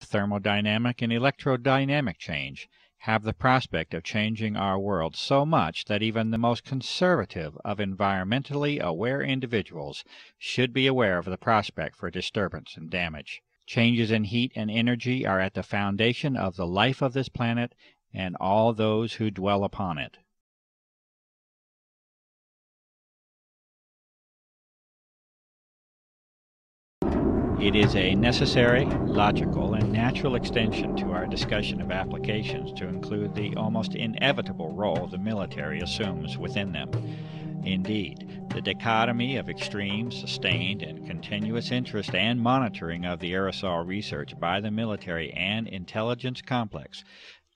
thermodynamic and electrodynamic change have the prospect of changing our world so much that even the most conservative of environmentally aware individuals should be aware of the prospect for disturbance and damage. Changes in heat and energy are at the foundation of the life of this planet and all those who dwell upon it. It is a necessary, logical, and natural extension to our discussion of applications to include the almost inevitable role the military assumes within them. Indeed, the dichotomy of extreme, sustained, and continuous interest and monitoring of the aerosol research by the military and intelligence complex,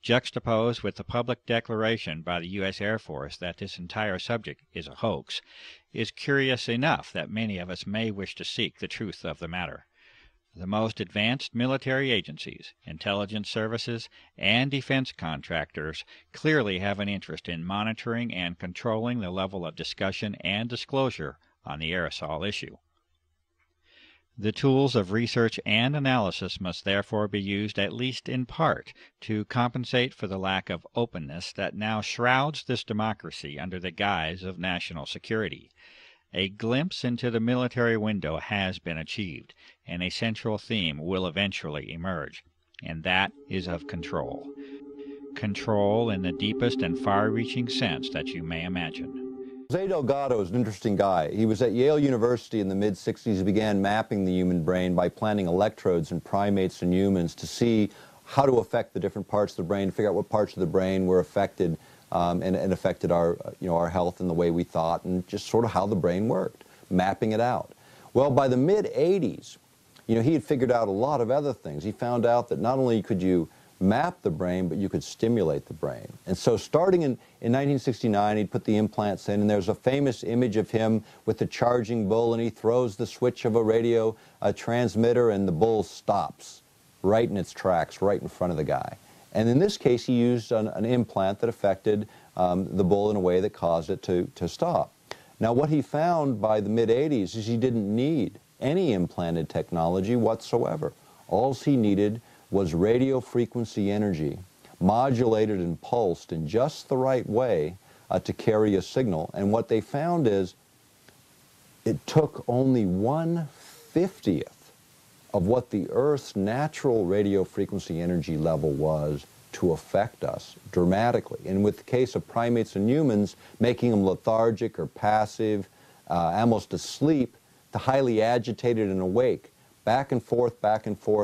juxtaposed with the public declaration by the U.S. Air Force that this entire subject is a hoax, is curious enough that many of us may wish to seek the truth of the matter. The most advanced military agencies, intelligence services, and defense contractors clearly have an interest in monitoring and controlling the level of discussion and disclosure on the aerosol issue. The tools of research and analysis must therefore be used at least in part to compensate for the lack of openness that now shrouds this democracy under the guise of national security. A glimpse into the military window has been achieved, and a central theme will eventually emerge, and that is of control. Control in the deepest and far-reaching sense that you may imagine. Jose Delgado is an interesting guy. He was at Yale University in the mid-60s. He began mapping the human brain by planting electrodes in primates and humans to see how to affect the different parts of the brain, figure out what parts of the brain were affected and affected our, our health and the way we thought, and just sort of how the brain worked, mapping it out. Well, by the mid-80s, he had figured out a lot of other things. He found out that not only could you map the brain, but you could stimulate the brain. And so starting in 1969, he'd put the implants in, and there's a famous image of him with the charging bull, and he throws the switch of a radio transmitter, and the bull stops right in its tracks, right in front of the guy. And in this case, he used an implant that affected the bull in a way that caused it to stop. Now, what he found by the mid-80s is he didn't need any implanted technology whatsoever. All he needed was radio frequency energy, modulated and pulsed in just the right way to carry a signal. And what they found is it took only 1/50th of what the Earth's natural radio frequency energy level was to affect us dramatically. And with the case of primates and humans, making them lethargic or passive, almost asleep, to highly agitated and awake, back and forth,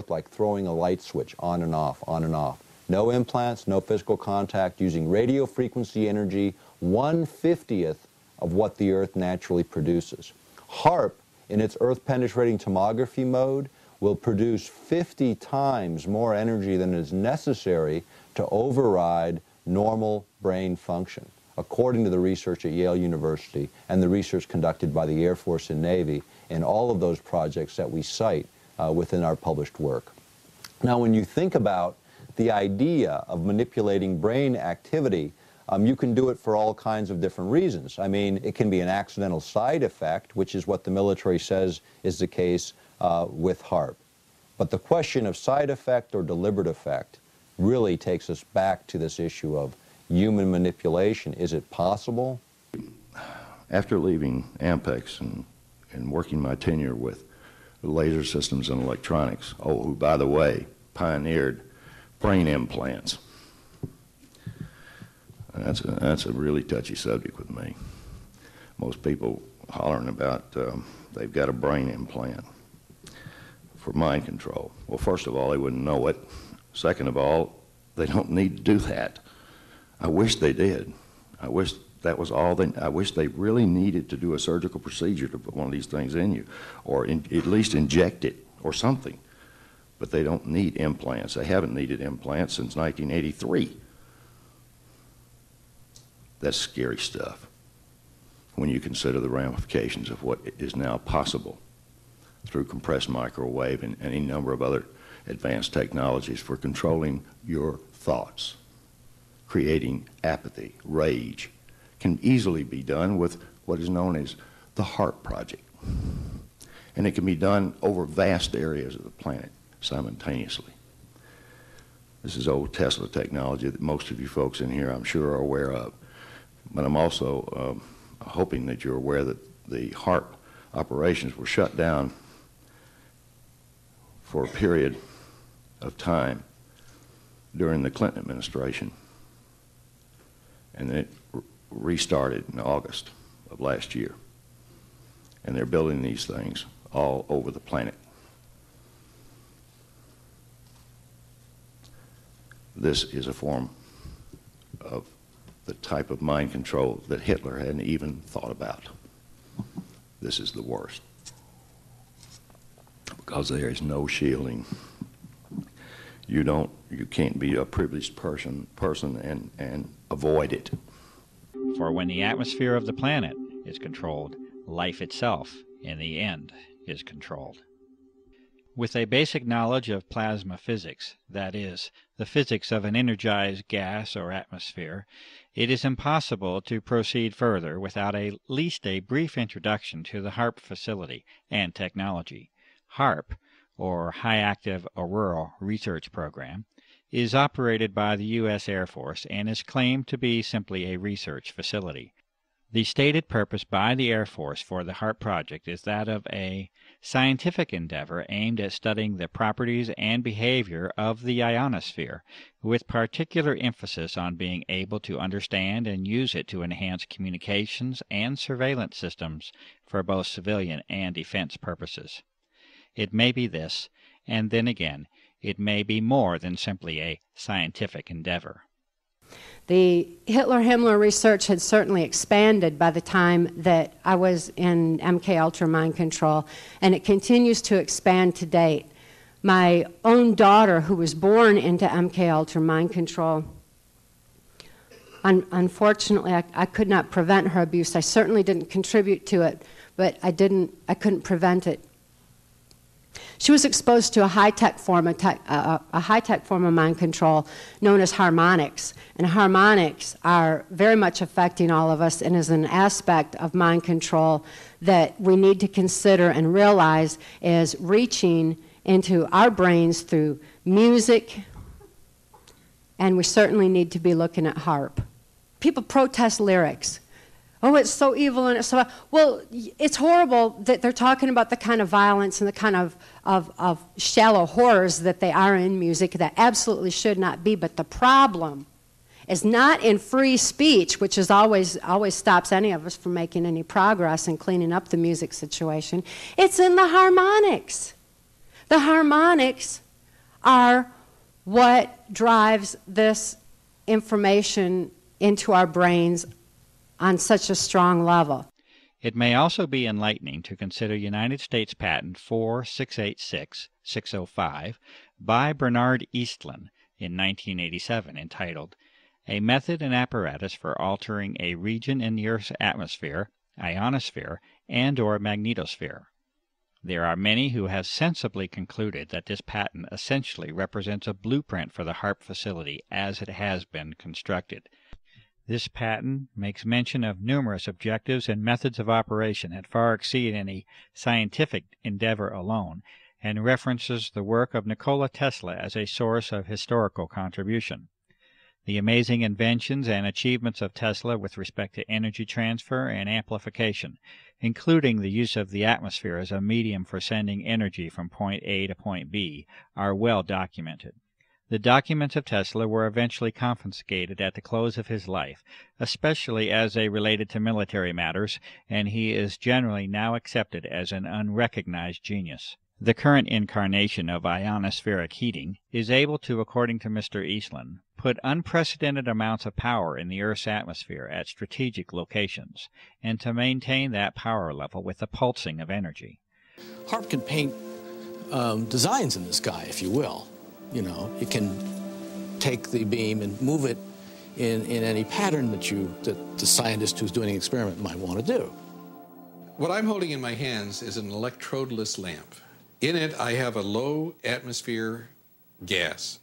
like throwing a light switch, on and off, on and off. No implants, no physical contact, using radio frequency energy, 1/50th of what the Earth naturally produces. HAARP, in its Earth-penetrating tomography mode, will produce 50 times more energy than is necessary to override normal brain function, according to the research at Yale University and the research conducted by the Air Force and Navy in all of those projects that we cite within our published work. Now, when you think about the idea of manipulating brain activity, you can do it for all kinds of different reasons. I mean, it can be an accidental side effect, which is what the military says is the case with HAARP. But the question of side effect or deliberate effect really takes us back to this issue of human manipulation. Is it possible? After leaving Ampex and working my tenure with laser systems and electronics, who, by the way, pioneered brain implants. That's a really touchy subject with me. Most people hollering about they've got a brain implant for mind control. Well, first of all, they wouldn't know it. Second of all, they don't need to do that. I wish they did. I wish that was all they, I wish they really needed to do a surgical procedure to put one of these things in you, or at least inject it or something. But they don't need implants. They haven't needed implants since 1983. That's scary stuff when you consider the ramifications of what is now possible through compressed microwave and any number of other advanced technologies for controlling your thoughts. Creating apathy, rage, can easily be done with what is known as the HAARP project. And it can be done over vast areas of the planet simultaneously. This is old Tesla technology that most of you folks in here, I'm sure, are aware of. But I'm also hoping that you're aware that the HAARP operations were shut down for a period of time during the Clinton administration, and then it restarted in August of last year. And they're building these things all over the planet. This is a form of the type of mind control that Hitler hadn't even thought about. This is the worst, because there is no shielding. You can't be a privileged person and avoid it. For when the atmosphere of the planet is controlled, life itself, in the end, is controlled. With a basic knowledge of plasma physics, that is, the physics of an energized gas or atmosphere, it is impossible to proceed further without at least a brief introduction to the HAARP facility and technology. HAARP, or High Active Auroral Research Program, is operated by the U.S. Air Force and is claimed to be simply a research facility. The stated purpose by the Air Force for the HAARP project is that of a scientific endeavor aimed at studying the properties and behavior of the ionosphere, with particular emphasis on being able to understand and use it to enhance communications and surveillance systems for both civilian and defense purposes. It may be this, and then again, it may be more than simply a scientific endeavor. The Hitler-Himmler research had certainly expanded by the time that I was in MK-Ultra mind control, and it continues to expand to date. My own daughter, who was born into MK-Ultra mind control, unfortunately, I could not prevent her abuse. I certainly didn't contribute to it, but I couldn't prevent it. She was exposed to a high-tech form of mind control known as harmonics. And harmonics are very much affecting all of us and is an aspect of mind control that we need to consider and realize is reaching into our brains through music, and we certainly need to be looking at HAARP. People protest lyrics. Oh, it's so evil and it's so... Well, it's horrible that they're talking about the kind of violence and the kind of shallow horrors that they are in music that absolutely should not be. But the problem is not in free speech, which is always stops any of us from making any progress and cleaning up the music situation. It's in the harmonics. The harmonics are what drives this information into our brains on such a strong level. It may also be enlightening to consider United States Patent 4686605 by Bernard Eastlund in 1987, entitled A Method and Apparatus for Altering a Region in the Earth's Atmosphere, Ionosphere, and/or Magnetosphere. There are many who have sensibly concluded that this patent essentially represents a blueprint for the HAARP facility as it has been constructed. This patent makes mention of numerous objectives and methods of operation that far exceed any scientific endeavor alone, and references the work of Nikola Tesla as a source of historical contribution. The amazing inventions and achievements of Tesla with respect to energy transfer and amplification, including the use of the atmosphere as a medium for sending energy from point A to point B, are well documented. The documents of Tesla were eventually confiscated at the close of his life, especially as they related to military matters, and he is generally now accepted as an unrecognized genius. The current incarnation of ionospheric heating is able to, according to Mr. Eastlund, put unprecedented amounts of power in the Earth's atmosphere at strategic locations, and to maintain that power level with the pulsing of energy. HAARP can paint designs in the sky, if you will. You know, it can take the beam and move it in any pattern that the scientist who's doing an experiment might want to do. What I'm holding in my hands is an electrodeless lamp. In it, I have a low atmosphere gas.